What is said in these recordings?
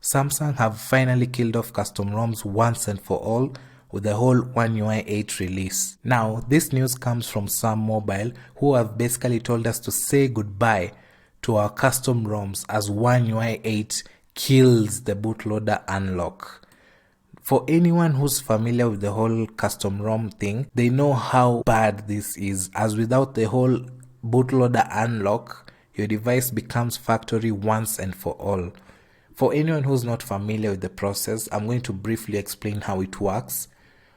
Samsung have finally killed off custom ROMs once and for all with the whole One UI 8 release. Now, this news comes from Sam Mobile, who have basically told us to say goodbye to our custom ROMs as One UI 8 kills the bootloader unlock. For anyone who's familiar with the whole custom ROM thing, they know how bad this is, as without the whole bootloader unlock, your device becomes factory once and for all. For anyone who's not familiar with the process, I'm going to briefly explain how it works.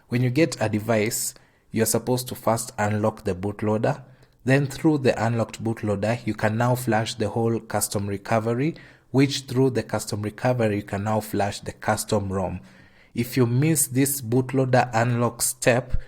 When you get a device, you're supposed to first unlock the bootloader. Then through the unlocked bootloader, you can now flash the whole custom recovery, which through the custom recovery, you can now flash the custom ROM. If you miss this bootloader unlock step,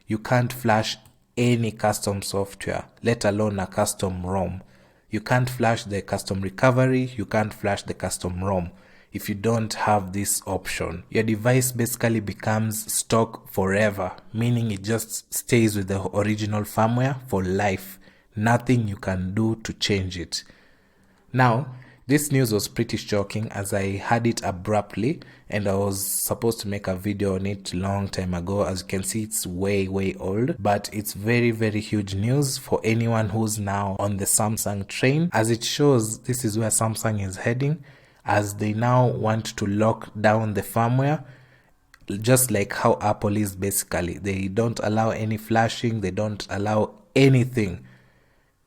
you can't flash any custom software, let alone a custom ROM. You can't flash the custom recovery, you can't flash the custom ROM if you don't have this option. Your device basically becomes stock forever, meaning it just stays with the original firmware for life. Nothing you can do to change it. Now, this news was pretty shocking as I had it abruptly and I was supposed to make a video on it a long time ago. As you can see, it's way old, but it's very huge news for anyone who's now on the Samsung train, as it shows this is where Samsung is heading, as they now want to lock down the firmware, just like how Apple is basically. They don't allow any flashing, they don't allow anything,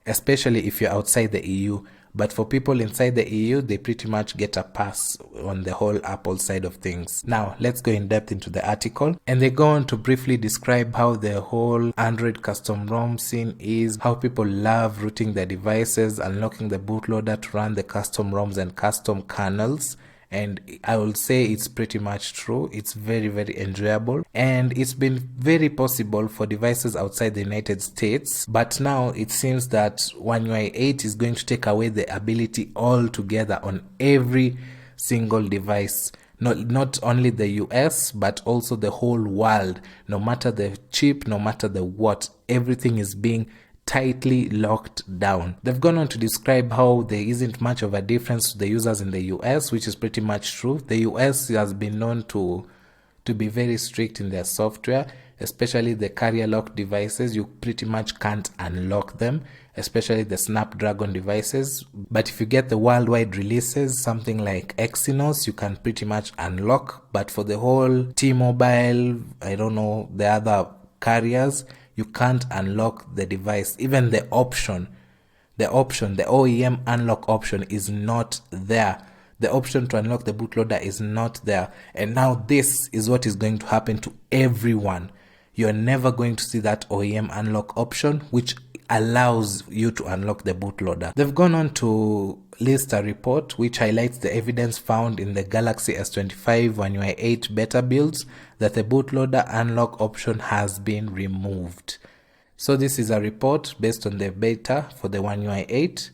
especially if you're outside the EU. But for people inside the EU, they pretty much get a pass on the whole Apple side of things. Now, let's go in depth into the article. And they go on to briefly describe how the whole Android custom ROM scene is, how people love rooting their devices, unlocking the bootloader to run the custom ROMs and custom kernels. And I will say it's pretty much true. It's very enjoyable, and it's been very possible for devices outside the United States, but now it seems that One UI 8 is going to take away the ability altogether on every single device. Not only the US, but also the whole world. No matter the chip, no matter the what, everything is being tightly locked down. They've gone on to describe how there isn't much of a difference to the users in the US, which is pretty much true. The US has been known to be very strict in their software, especially the carrier lock devices. You pretty much can't unlock them, especially the Snapdragon devices. But if you get the worldwide releases, something like Exynos, you can pretty much unlock. But for the whole T-Mobile, I don't know, the other carriers, you can't unlock the device. Even the OEM unlock option is not there. The option to unlock the bootloader is not there. And now this is what is going to happen to everyone. You're never going to see that OEM unlock option, which allows you to unlock the bootloader. They've gone on to list a report which highlights the evidence found in the Galaxy S25 One UI 8 beta builds that the bootloader unlock option has been removed. So this is a report based on the beta for the One UI 8,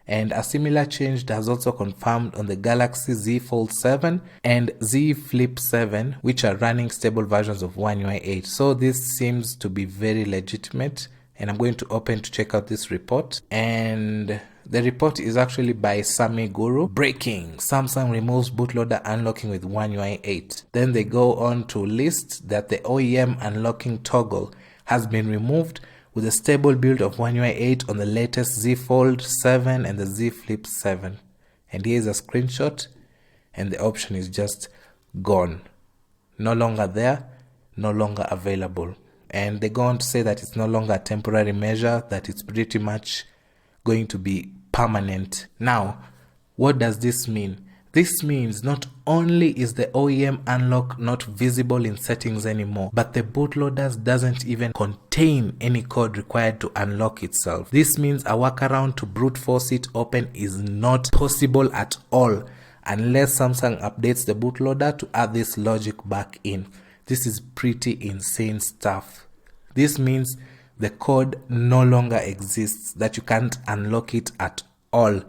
and a similar change has also confirmed on the Galaxy Z Fold 7 and Z Flip 7, which are running stable versions of One UI 8. So this seems to be very legitimate, and I'm going to open to check out this report. And the report is actually by Sami Guru. Breaking: Samsung removes bootloader unlocking with One UI 8. Then they go on to list that the OEM unlocking toggle has been removed with a stable build of One UI 8 on the latest Z Fold 7 and the Z Flip 7. And here's a screenshot, and the option is just gone. No longer there, no longer available. And they go on to say that it's no longer a temporary measure, that it's pretty much going to be permanent. Now, what does this mean? This means not only is the OEM unlock not visible in settings anymore, but the bootloader doesn't even contain any code required to unlock itself. This means a workaround to brute force it open is not possible at all, unless Samsung updates the bootloader to add this logic back in. This is pretty insane stuff. This means the code no longer exists, that you can't unlock it at all.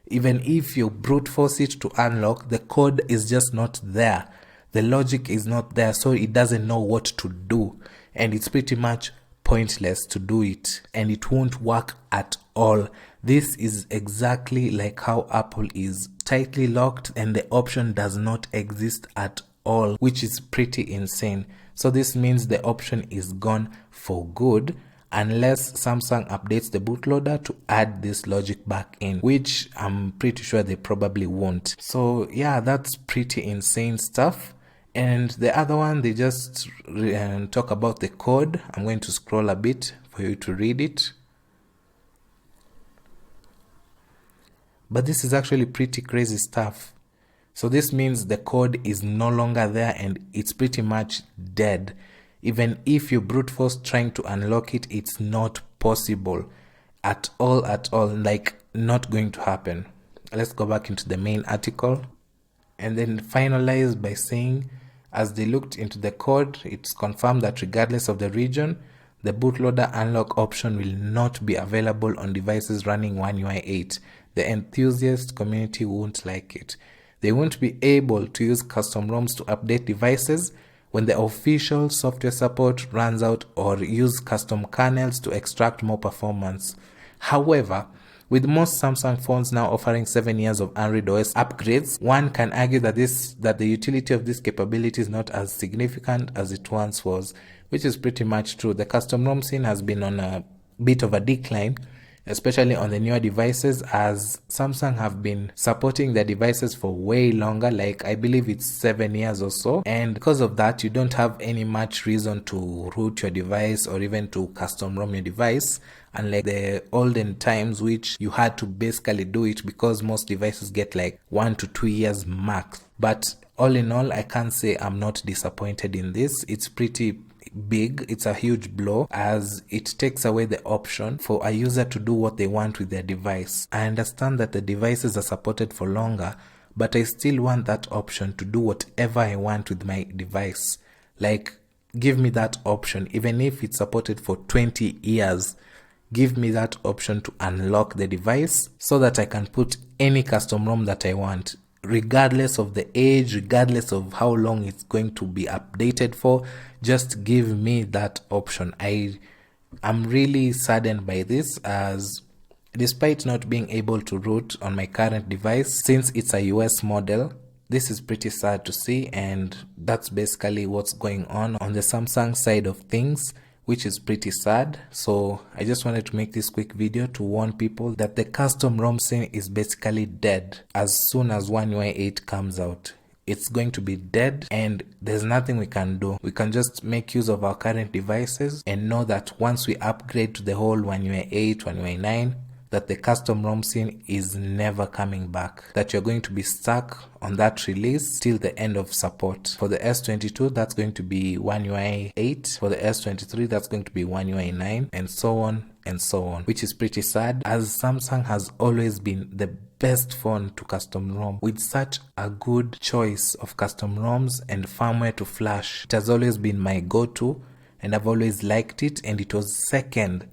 Even if you brute force it to unlock, the code is just not there. The logic is not there, so it doesn't know what to do. And it's pretty much pointless to do it. And it won't work at all. This is exactly like how Apple is tightly locked and the option does not exist at all, which is pretty insane. So this means the option is gone for good unless Samsung updates the bootloader to add this logic back in, which I'm pretty sure they probably won't. So yeah, that's pretty insane stuff. And the other one, they just talk about the code. I'm going to scroll a bit for you to read it. But this is actually pretty crazy stuff. So this means the code is no longer there and it's pretty much dead. Even if you brute force trying to unlock it, it's not possible at all, like not going to happen. Let's go back into the main article and then finalize by saying, as they looked into the code, it's confirmed that regardless of the region, the bootloader unlock option will not be available on devices running One UI 8. The enthusiast community won't like it. They won't be able to use custom ROMs to update devices when the official software support runs out, or use custom kernels to extract more performance. However, with most Samsung phones now offering 7 years of Android OS upgrades, one can argue that the utility of this capability is not as significant as it once was, which is pretty much true. The custom ROM scene has been on a bit of a decline, especially on the newer devices, as Samsung have been supporting their devices for way longer, like I believe it's 7 years or so, and because of that you don't have any much reason to root your device or even to custom ROM your device, unlike the olden times which you had to basically do it because most devices get like 1 to 2 years max. But all in all, I can't say I'm not disappointed in this. It's pretty big. It's a huge blow as it takes away the option for a user to do what they want with their device. I understand that the devices are supported for longer, but I still want that option to do whatever I want with my device. Like, give me that option. Even if it's supported for 20 years, give me that option to unlock the device so that I can put any custom ROM that I want, regardless of the age, regardless of how long it's going to be updated for. Just give me that option. I'm really saddened by this, as despite not being able to root on my current device since it's a US model, this is pretty sad to see, and that's basically what's going on the Samsung side of things, which is pretty sad. So I just wanted to make this quick video to warn people that the custom ROM scene is basically dead. As soon as One UI 8 comes out, it's going to be dead and there's nothing we can do. We can just make use of our current devices and know that once we upgrade to the whole One UI 8, One UI 9, that the custom ROM scene is never coming back, that you're going to be stuck on that release till the end of support. For the S22, that's going to be One UI 8. For the S23, that's going to be One UI 9, and so on and so on, which is pretty sad, as Samsung has always been the best phone to custom ROM with such a good choice of custom ROMs and firmware to flash. It has always been my go-to and I've always liked it, and it was second,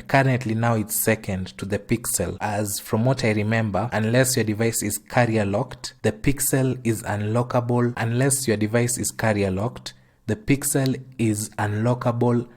currently now it's second to the Pixel, as from what I remember, unless your device is carrier locked, the Pixel is unlockable. Unless your device is carrier locked, the Pixel is unlockable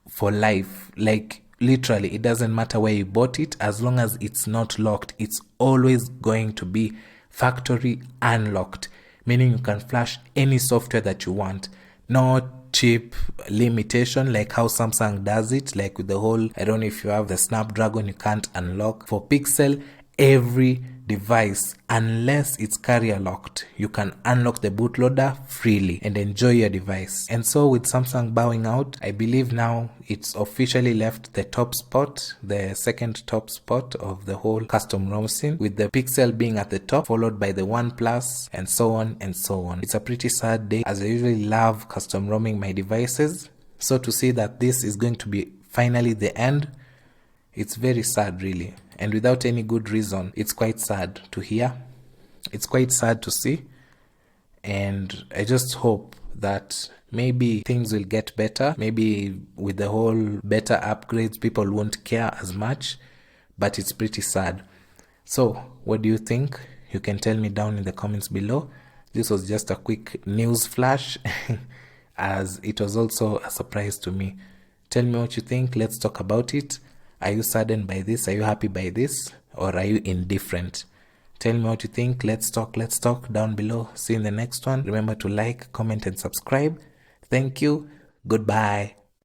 for life. Like, literally, it doesn't matter where you bought it, as long as it's not locked, it's always going to be factory unlocked, meaning you can flash any software that you want. No cheap limitation like how Samsung does it, like with the whole, I don't know if you have the Snapdragon, you can't unlock. For Pixel, every device, unless it's carrier locked, you can unlock the bootloader freely and enjoy your device. And so with Samsung bowing out, I believe now it's officially left the top spot, the second top spot of the whole custom ROM scene, with the Pixel being at the top, followed by the OnePlus, and so on and so on. It's a pretty sad day, as I usually love custom ROMing my devices. So to see that this is going to be finally the end, it's very sad, really. And without any good reason, it's quite sad to hear. It's quite sad to see. And I just hope that maybe things will get better. Maybe with the whole better upgrades, people won't care as much. But it's pretty sad. So, what do you think? You can tell me down in the comments below. This was just a quick news flash, as it was also a surprise to me. Tell me what you think. Let's talk about it. Are you saddened by this? Are you happy by this? Or are you indifferent? Tell me what you think. Let's talk down below. See you in the next one. Remember to like, comment, and subscribe. Thank you. Goodbye.